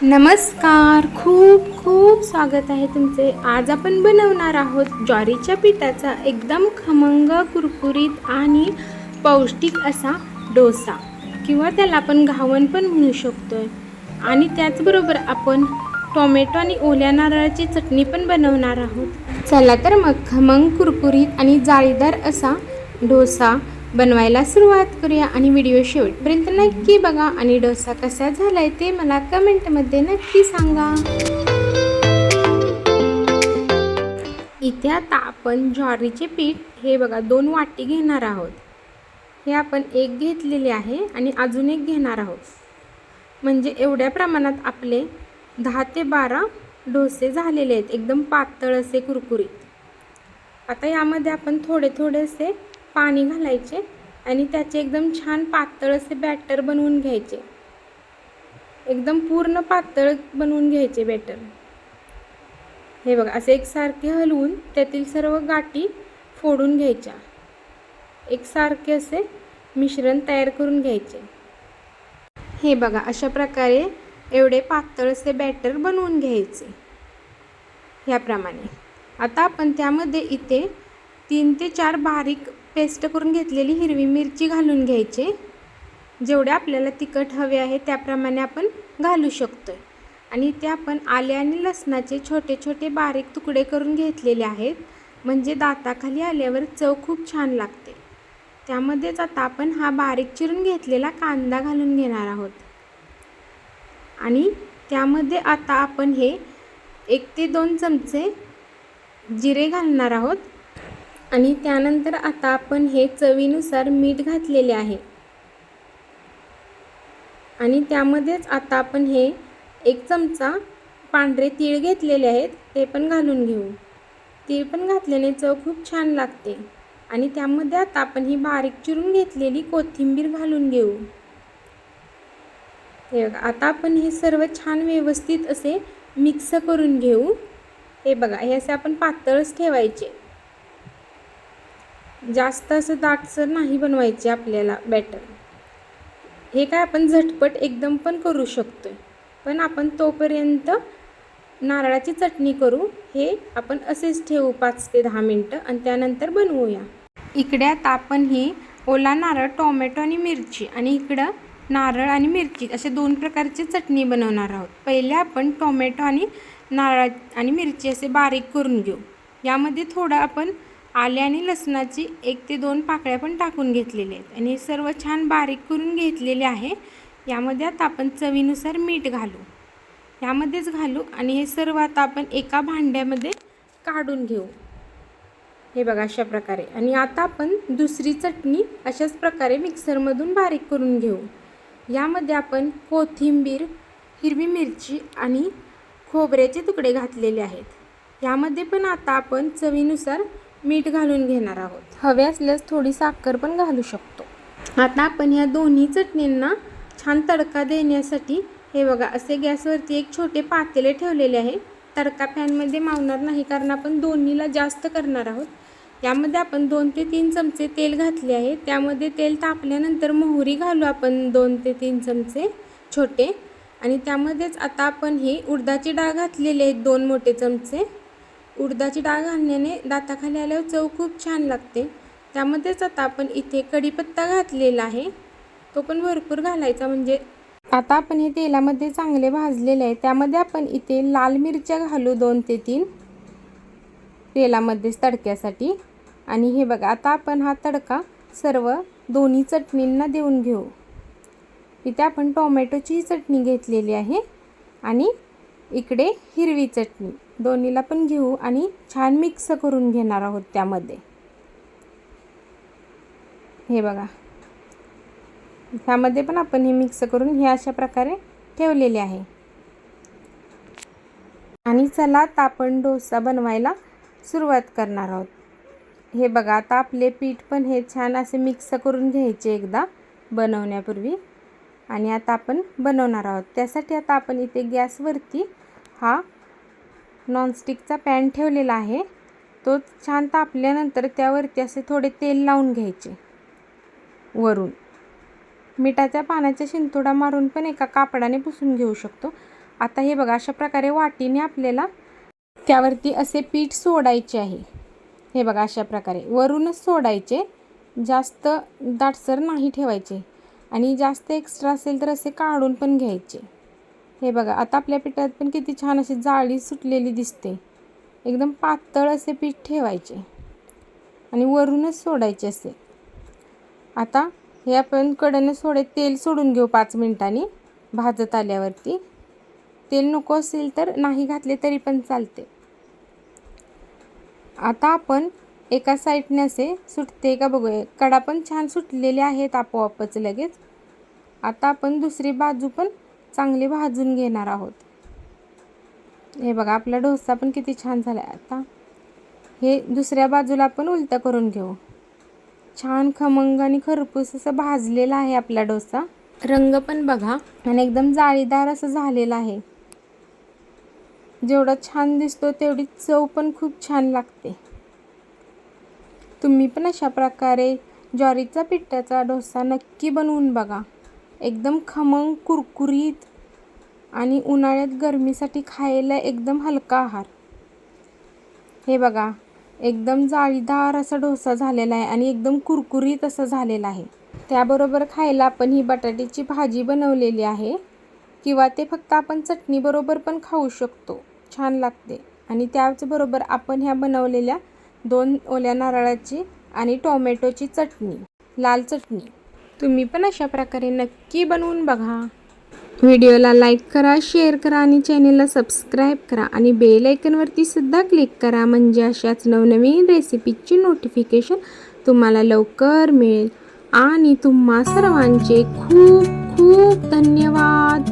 नमस्कार. खूप खूप स्वागत आहे तुमचे. आज आपण बनवणार आहोत ज्वारीच्या पिठाचा एकदम खमंग, कुरकुरीत आणि पौष्टिक असा डोसा, किंवा त्याला आपण घावन पण म्हणू शकतोय. आणि त्याचबरोबर आपण टोमॅटो आणि ओल्या नारळाची चटणी पण बनवणार आहोत. चला तर मग खमंग, कुरकुरीत आणि जाळीदार असा डोसा बनवायला सुरुवात करूया. आणि व्हिडिओ शेवटपर्यंत नक्की बघा आणि डोसा कसा झालाय ते मला कमेंटमध्ये नक्की सांगा. इथे आता आपण ज्वारीचे पीठ हे बघा 2 वाटी घेणार आहोत. हे आपण एक घेतलेले आहे आणि अजून एक घेणार आहोत. म्हणजे एवढ्या प्रमाणात आपले 10 ते 12 डोसे झालेले आहेत, एकदम पातळ असे कुरकुरीत. आता यामध्ये आपण थोडे थोडेसे पाणी घालायचे आणि त्याचे एकदम छान पातळ असे बॅटर बनवून घ्यायचे. एकदम पूर्ण पातळ बनवून घ्यायचे बॅटर. हे बघा असे एकसारखे हलवून त्यातील सर्व गाठी फोडून घ्यायच्या. एकसारखे असे मिश्रण तयार करून घ्यायचे. हे बघा अशा प्रकारे एवढे पातळ असे बॅटर बनवून घ्यायचे ह्याप्रमाणे. आता आपण त्यामध्ये इथे 3 ते 4 बारीक पेस्ट करून घेतलेली हिरवी मिरची घालून घ्यायचे. जेवढे आपल्याला तिखट हवे आहे त्याप्रमाणे आपण घालू शकतोय. आणि इथे आपण आले आणि लसणाचे छोटे छोटे बारीक तुकडे करून घेतलेले आहेत, म्हणजे दाताखाली आल्यावर चव खूप छान लागते. त्यामध्येच आता आपण हा बारीक चिरून घेतलेला कांदा घालून घेणार आहोत. आणि त्यामध्ये आता आपण हे 1 ते 2 चमचे जिरे घालणार आहोत. आणि त्यानंतर आता आपण हे चवीनुसार मीठ घातलेले आहे. आणि त्यामध्येच आता आपण हे 1 चमचा पांढरे तीळ घेतलेले आहेत, ते पण घालून घेऊ. तीळ पण घातल्याने चव खूप छान लागते. आणि त्यामध्ये आता आपण ही बारीक चिरून घेतलेली कोथिंबीर घालून घेऊ. हे बघा आता आपण हे सर्व छान व्यवस्थित असे मिक्स करून घेऊ. हे बघा हे असे आपण पातळच ठेवायचे, जास्त असं दाटसर नाही बनवायचे आपल्याला बॅटर. हे काय आपण झटपट एकदम पण करू शकतोय, पण आपण तोपर्यंत नारळाची चटणी करू. हे आपण असेच ठेवू 5 ते 10 मिनटं आणि त्यानंतर बनवूया. इकडे आता आपण ही ओला नारळ, टोमॅटो आणि मिरची, आणि इकडं नारळ आणि मिरची असे 2 प्रकारची चटणी बनवणार आहोत. पहिले आपण टोमॅटो आणि नारळ आणि मिरची असे बारीक करून घेऊ. यामध्ये थोडं आपण आले आणि लसणाची 1 ते 2 पाकळ्या पण टाकून घेतलेले आहेत. आणि हे सर्व छान बारीक करून घेतलेले आहे. यामध्ये आता आपण चवीनुसार मीठ घालू. यामध्येच घालू आणि हे सर्व आता आपण एका भांड्यामध्ये काढून घेऊ. हे बघा अशा प्रकारे. आणि आता आपण दुसरी चटणी अशाच प्रकारे मिक्सरमधून बारीक करून घेऊ. यामध्ये आपण कोथिंबीर, हिरवी मिरची आणि खोबऱ्याचे तुकडे घातलेले आहेत. यामध्ये पण आता आपण चवीनुसार मीठ घालून घेणार आहोत. हवे असल्यास थोडी साखर पण घालू शकतो. आता आपण ह्या दोन्ही चटणींना छान तडका देण्यासाठी हे बघा असे गॅसवरती एक छोटे पातेले ठेवलेले आहे. तडका पॅनमध्ये मावणार नाही, कारण आपण दोन्हीला जास्त करणार आहोत. यामध्ये आपण 2 ते 3 चमचे तेल घातले आहे. त्यामध्ये तेल तापल्यानंतर मोहरी घालू आपण 2 ते 3 चमचे छोटे. आणि त्यामध्येच आता आपण ही उडदाची डाळ घातलेली आहे 2 मोठे चमचे. उडदाची डाळ घालण्याने दाताखाली आल्यावर चव खूप छान लागते. त्यामध्येच आता आपण इथे कढीपत्ता घातलेला आहे, तो पण भरपूर घालायचा. म्हणजे आता आपण हे तेलामध्ये चांगले भाजलेले आहे. त्यामध्ये आपण इथे लाल मिरच्या घालू 2 ते 3 तेलामध्येच तडक्यासाठी. आणि हे बघा आता आपण हा तडका सर्व दोन्ही चटणींना देऊन घेऊ. इथे आपण टोमॅटोची चटणी घेतलेली आहे आणि इकडे हिरवी चटणी, दोन्हीला पण घेऊ आणि छान मिक्स करून घेणार आहोत त्यामध्ये. हे बघा ह्यामध्ये पण आपण हे मिक्स करून हे अशा प्रकारे ठेवलेले आहे. आणि चला आता आपण डोसा बनवायला सुरुवात करणार आहोत. हे बघा आता आपले पीठ पण हे छान असे मिक्स करून घ्यायचे एकदा बनवण्यापूर्वी. आणि आता आपण बनवणार आहोत. त्यासाठी आता आपण इथे गॅसवरती हा नॉनस्टिकचा पॅन ठेवलेला आहे. तो छान तापल्यानंतर त्यावरती असे थोडे तेल लावून घ्यायचे. वरून मिठाच्या पाण्याचा शिंतोडा मारून पण एका कापडाने पुसून घेऊ शकतो. आता हे बघा, अशा प्रकारे वाटीने आपल्याला त्यावरती असे पीठ सोडायचे आहे. हे बघा, अशा प्रकारे वरूनच सोडायचे, जास्त दाटसर नाही ठेवायचे आणि जास्त एक्स्ट्रा असेल तर असे काढून पण घ्यायचे. हे बघा, आता आपल्या पिठात पण किती छान अशी जाळी सुटलेली दिसते. एकदम पातळ असे पीठ ठेवायचे आणि वरूनच सोडायचे असे. आता हे आपण कडेने तेल सोडून घेऊ 5 मिनिटांनी भाजत आल्यावरती. तेल नको असेल तर नाही घातले तरी पण चालते. आता आपण एका साईडने असे सुटते का बघूया. कडा पण छान सुटलेले आहेत आपोआपच लगेच. आता आपण दुसरी बाजू पण चांगली भाजून घेणार आहोत. हे बघा, आपला डोसा पण किती छान झाला. आता हे दुसऱ्या बाजूला आपण उलटा करून घेऊ. छान खमंग आणि खरपूस असं भाजलेला आहे आपला डोसा. रंग पण बघा आणि एकदम जाळीदार असं झालेलं आहे. जेवढा छान दिसतो तेवढी चव पण खूप छान लागते. तुम्ही पण अशा प्रकारे ज्वारीचा पिठाचा डोसा नक्की बनवून बघा. एकदम खमंग, कुरकुरीत आणि उन्हाळ्यात गरमीसाठी खायला एकदम हलका आहार. हे बघा, एकदम जाळीदार असा डोसा झालेला आहे आणि एकदम कुरकुरीत असं झालेला आहे. त्याबरोबर खायला आपण ही बटाट्याची भाजी बनवलेली आहे किंवा ते फक्त आपण चटणीबरोबर पण खाऊ शकतो, छान लागते. आणि त्याचबरोबर आपण ह्या बनवलेल्या 2 ओल्या नारळाची आणि टोमॅटोची चटणी, लाल चटणी, तुम्ही पण अशा प्रकारे नक्की बनवून बघा. व्हिडिओला लाईक करा, शेअर करा आणि चॅनेलला सबस्क्राईब करा आणि बेल आयकॉनवरती सुद्धा क्लिक करा, म्हणजे अशाच नवनवीन रेसिपीची नोटिफिकेशन तुम्हाला लवकर मिळेल. आणि तुम्हा सर्वांचे खूप खूप धन्यवाद.